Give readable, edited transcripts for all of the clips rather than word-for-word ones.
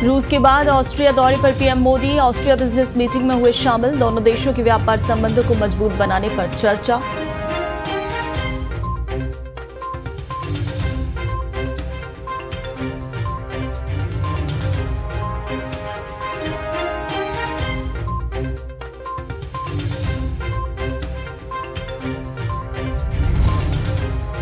रूस के बाद ऑस्ट्रिया दौरे पर PM Modi Austria business meeting में हुए शामिल। दोनों देशों के व्यापार संबंधों को मजबूत बनाने पर चर्चा।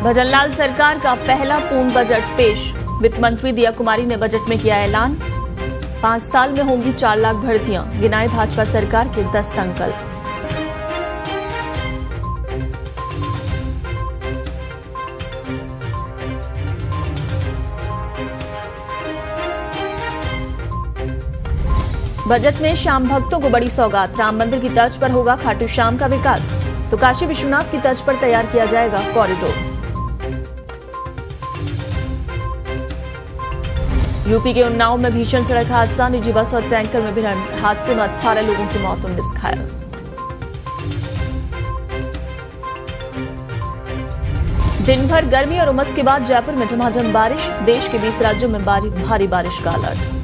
भजनलाल सरकार का पहला पूर्ण बजट पेश। वित्त मंत्री दिया कुमारी ने बजट में किया ऐलान। 5 साल में होंगी 4 लाख भर्तियां, गिनाए भाजपा सरकार के 10 संकल्प। बजट में श्याम भक्तों को बड़ी सौगात। राम मंदिर की तर्ज पर होगा खाटू श्याम का विकास, तो काशी विश्वनाथ की तर्ज पर तैयार किया जाएगा कॉरिडोर। यूपी के उन्नाव में भीषण सड़क हादसा। निजी बस और टैंकर में भिड़ंत। हादसे में 18 लोगों की मौत, 19 घायल। दिन भर गर्मी और उमस के बाद जयपुर में झमाझम बारिश। देश के 20 राज्यों में भारी बारिश का अलर्ट।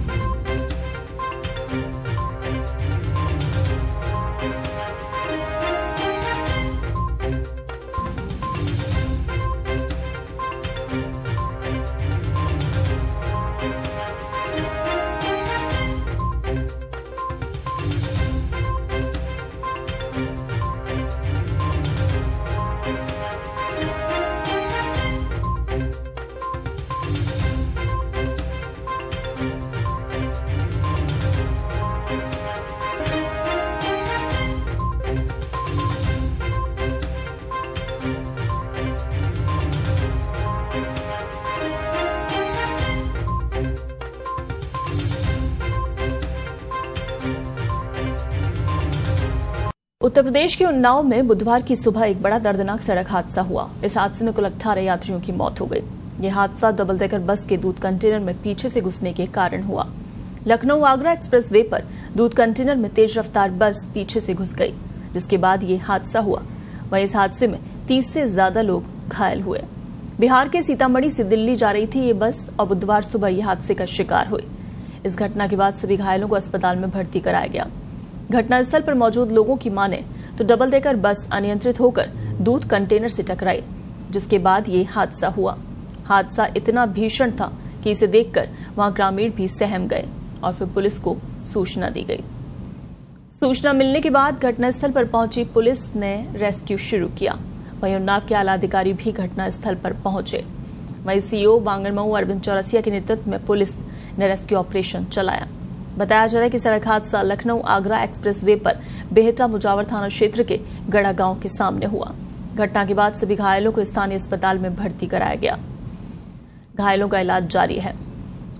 उत्तर प्रदेश के उन्नाव में बुधवार की सुबह एक बड़ा दर्दनाक सड़क हादसा हुआ। इस हादसे में कुल 18 यात्रियों की मौत हो गई। यह हादसा डबल डेकर बस के दूध कंटेनर में पीछे से घुसने के कारण हुआ। लखनऊ आगरा एक्सप्रेस वे पर दूध कंटेनर में तेज रफ्तार बस पीछे से घुस गई, जिसके बाद ये हादसा हुआ। वहीं इस हादसे में 30 से ज्यादा लोग घायल हुए। बिहार के सीतामढ़ी से दिल्ली जा रही थी ये बस और बुधवार सुबह यह हादसे का शिकार हुई। इस घटना के बाद सभी घायलों को अस्पताल में भर्ती कराया गया। घटनास्थल पर मौजूद लोगों की माने तो डबल डेकर बस अनियंत्रित होकर दूध कंटेनर से टकराई, जिसके बाद ये हादसा हुआ। हादसा इतना भीषण था कि इसे देखकर वहां ग्रामीण भी सहम गए और फिर पुलिस को सूचना दी गई। सूचना मिलने के बाद घटनास्थल पर पहुंची पुलिस ने रेस्क्यू शुरू किया। वहीं उन्नाव के आला अधिकारी भी घटनास्थल पर पहुंचे। वहीं सीओ बांगरमऊ अरविंद चौरसिया के नेतृत्व में पुलिस ने रेस्क्यू ऑपरेशन चलाया। बताया जा रहा है कि सड़क हादसा लखनऊ आगरा एक्सप्रेस वे पर बेहटा मुजावर थाना क्षेत्र के गढ़ा गांव के सामने हुआ। घटना के बाद सभी घायलों को स्थानीय अस्पताल में भर्ती कराया गया। घायलों का इलाज जारी है।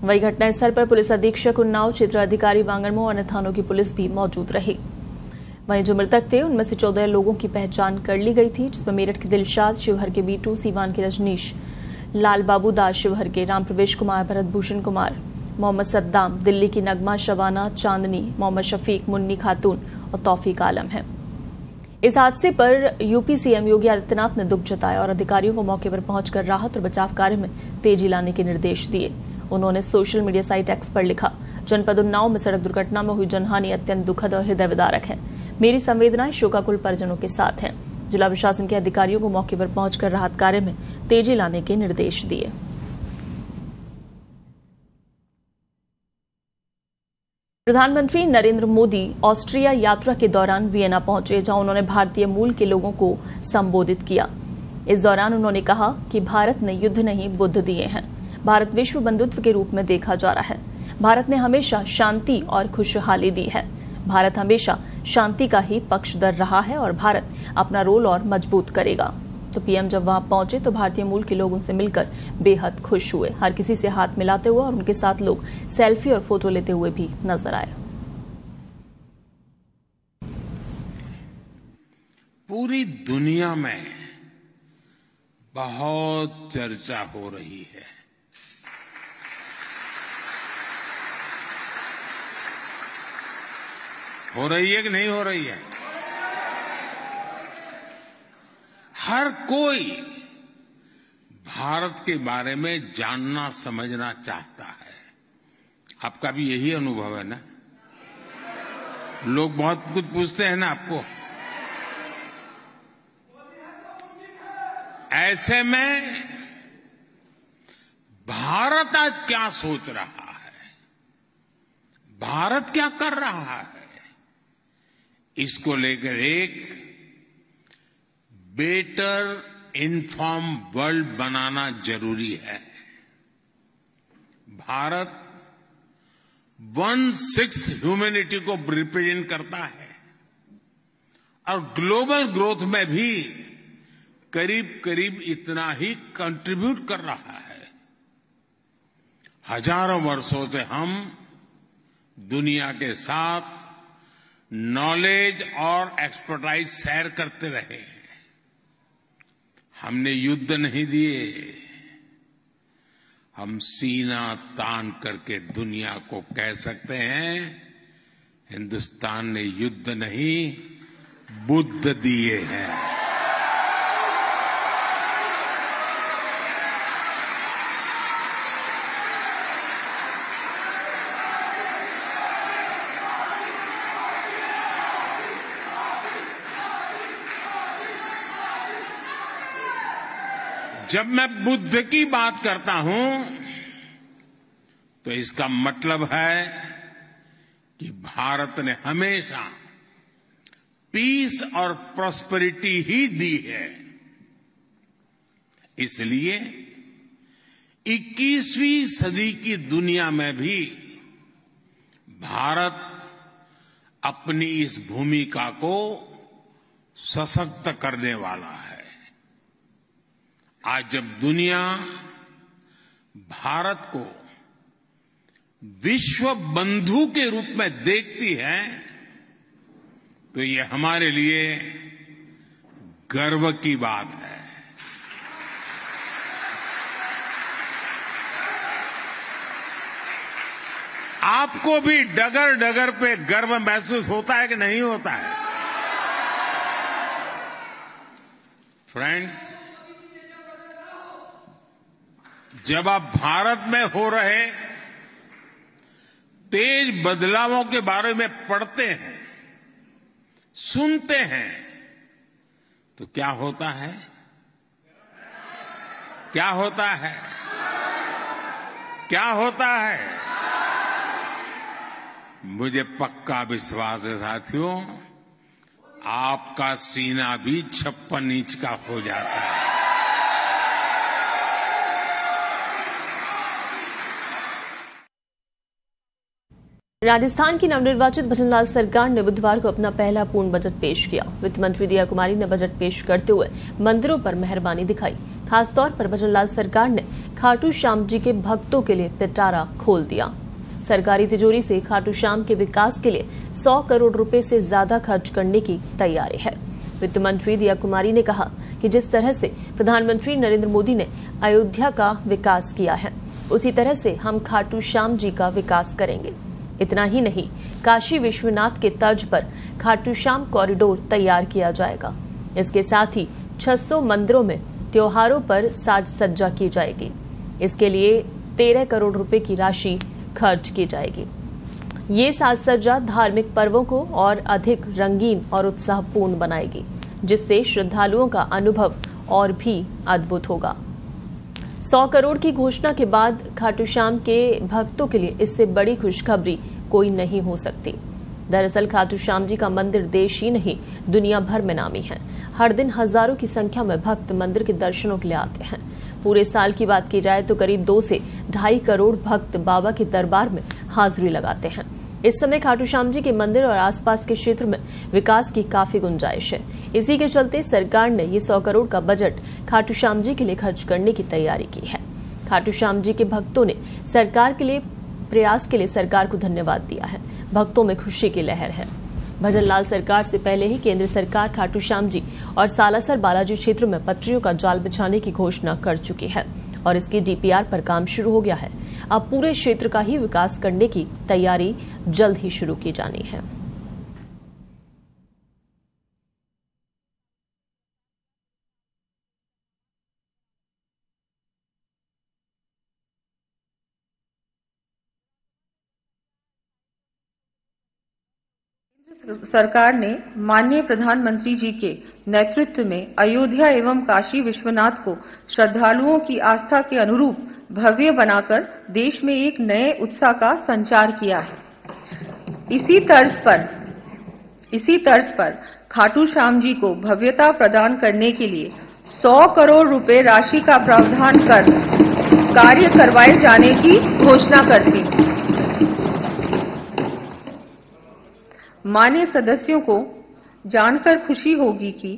वहीं घटनास्थल पर पुलिस अधीक्षक उन्नाव, क्षेत्र अधिकारी बांगरमऊ और अन्य थानों की पुलिस भी मौजूद रही। वहीं जो मृतक थे उनमें से 14 लोगों की पहचान कर ली गई थी, जिसमें मेरठ के दिलशाद, शिवहर के बीटू, सीवान के रजनीश, लाल बाबू दास, शिवहर के राम प्रवेश कुमार, भरत भूषण कुमार, मोहम्मद सद्दाम, दिल्ली की नगमा, शबाना, चांदनी, मोहम्मद शफीक, मुन्नी खातून और तौफीक आलम है। इस हादसे पर यूपी सीएम योगी आदित्यनाथ ने दुख जताया और अधिकारियों को मौके पर पहुंचकर राहत और बचाव कार्य में तेजी लाने के निर्देश दिए। उन्होंने सोशल मीडिया साइट एक्स पर लिखा, जनपद उन्नाव में सड़क दुर्घटना में हुई जनहानि अत्यंत दुखद और हृदय विदारक है। मेरी संवेदनाएं शोकाकुल परिजनों के साथ हैं। जिला प्रशासन के अधिकारियों को मौके पर पहुंचकर राहत कार्य में तेजी लाने के निर्देश दिए। प्रधानमंत्री नरेंद्र मोदी ऑस्ट्रिया यात्रा के दौरान वियना पहुंचे, जहां उन्होंने भारतीय मूल के लोगों को संबोधित किया। इस दौरान उन्होंने कहा कि भारत ने युद्ध नहीं बुद्ध दिए हैं। भारत विश्व बंधुत्व के रूप में देखा जा रहा है। भारत ने हमेशा शांति और खुशहाली दी है। भारत हमेशा शांति का ही पक्षधर रहा है और भारत अपना रोल और मजबूत करेगा। तो पीएम जब वहां पहुंचे तो भारतीय मूल के लोग उनसे मिलकर बेहद खुश हुए। हर किसी से हाथ मिलाते हुए और उनके साथ लोग सेल्फी और फोटो लेते हुए भी नजर आए। पूरी दुनिया में बहुत चर्चा हो रही है। हो रही है कि नहीं हो रही है? हर कोई भारत के बारे में जानना समझना चाहता है। आपका भी यही अनुभव है ना? लोग बहुत कुछ पूछते हैं ना आपको। ऐसे में भारत आज क्या सोच रहा है, भारत क्या कर रहा है, इसको लेकर एक बेटर इन्फॉर्म वर्ल्ड बनाना जरूरी है। भारत 1/6 ह्यूमैनिटी को रिप्रेजेंट करता है और ग्लोबल ग्रोथ में भी करीब करीब इतना ही कंट्रीब्यूट कर रहा है। हजारों वर्षों से हम दुनिया के साथ नॉलेज और एक्सपर्टाइज शेयर करते रहे हैं। हमने युद्ध नहीं दिए, हम सीना तान करके दुनिया को कह सकते हैं, हिंदुस्तान ने युद्ध नहीं बुद्ध दिए हैं। जब मैं बुद्ध की बात करता हूं तो इसका मतलब है कि भारत ने हमेशा पीस और प्रॉस्पेरिटी ही दी है। इसलिए 21वीं सदी की दुनिया में भी भारत अपनी इस भूमिका को सशक्त करने वाला है। आज जब दुनिया भारत को विश्व बंधु के रूप में देखती है तो ये हमारे लिए गर्व की बात है। आपको भी डगर डगर पे गर्व महसूस होता है कि नहीं होता है? फ्रेंड्स, जब आप भारत में हो रहे तेज बदलावों के बारे में पढ़ते हैं, सुनते हैं, तो क्या होता है? क्या होता है? क्या होता है? मुझे पक्का विश्वास है साथियों, आपका सीना भी 56 इंच का हो जाता है। राजस्थान की नवनिर्वाचित भजनलाल सरकार ने बुधवार को अपना पहला पूर्ण बजट पेश किया। वित्त मंत्री दिया कुमारी ने बजट पेश करते हुए मंदिरों पर मेहरबानी दिखाई। खासतौर पर भजनलाल सरकार ने खाटू श्याम जी के भक्तों के लिए पिटारा खोल दिया। सरकारी तिजोरी से खाटू श्याम के विकास के लिए 100 करोड़ रुपए से ज्यादा खर्च करने की तैयारी है। वित्त मंत्री दिया कुमारी ने कहा कि जिस तरह से प्रधानमंत्री नरेंद्र मोदी ने अयोध्या का विकास किया है, उसी तरह से हम खाटू श्याम जी का विकास करेंगे। इतना ही नहीं, काशी विश्वनाथ के तर्ज पर खाटू श्याम कॉरिडोर तैयार किया जाएगा। इसके साथ ही 600 मंदिरों में त्योहारों पर साज सज्जा की जाएगी। इसके लिए 13 करोड़ रुपए की राशि खर्च की जाएगी। ये साज सज्जा धार्मिक पर्वों को और अधिक रंगीन और उत्साहपूर्ण बनाएगी, जिससे श्रद्धालुओं का अनुभव और भी अद्भुत होगा। 100 करोड़ की घोषणा के बाद खाटू श्याम के भक्तों के लिए इससे बड़ी खुशखबरी कोई नहीं हो सकती। दरअसल खाटू श्याम जी का मंदिर देश ही नहीं, दुनिया भर में नामी है। हर दिन हजारों की संख्या में भक्त मंदिर के दर्शनों के लिए आते हैं। पूरे साल की बात की जाए तो करीब 2 से 2.5 करोड़ भक्त बाबा के दरबार में हाजिरी लगाते हैं। इस समय खाटू श्याम जी के मंदिर और आसपास के क्षेत्र में विकास की काफी गुंजाइश है। इसी के चलते सरकार ने ये 100 करोड़ का बजट खाटू श्याम जी के लिए खर्च करने की तैयारी की है। खाटू श्याम जी के भक्तों ने सरकार के लिए प्रयास के लिए सरकार को धन्यवाद दिया है। भक्तों में खुशी की लहर है। भजनलाल सरकार से पहले ही केंद्र सरकार खाटू श्याम जी और सालासर बालाजी क्षेत्र में पटरियों का जाल बिछाने की घोषणा कर चुकी है और इसकी डीपीआर पर काम शुरू हो गया है। अब पूरे क्षेत्र का ही विकास करने की तैयारी जल्द ही शुरू की जानी है। सरकार ने माननीय प्रधानमंत्री जी के नेतृत्व में अयोध्या एवं काशी विश्वनाथ को श्रद्धालुओं की आस्था के अनुरूप भव्य बनाकर देश में एक नए उत्साह का संचार किया है। इसी तर्ज पर खाटू श्याम जी को भव्यता प्रदान करने के लिए 100 करोड़ रुपए राशि का प्रावधान कर कार्य करवाए जाने की घोषणा करती हूं। माननीय सदस्यों को जानकर खुशी होगी कि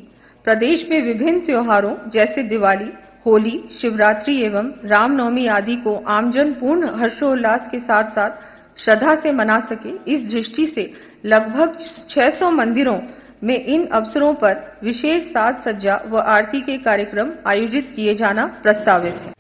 प्रदेश में विभिन्न त्योहारों जैसे दिवाली, होली, शिवरात्रि एवं रामनवमी आदि को आमजन पूर्ण हर्षोल्लास के साथ साथ श्रद्धा से मना सके, इस दृष्टि से लगभग 600 मंदिरों में इन अवसरों पर विशेष साज सज्जा व आरती के कार्यक्रम आयोजित किए जाना प्रस्तावित है।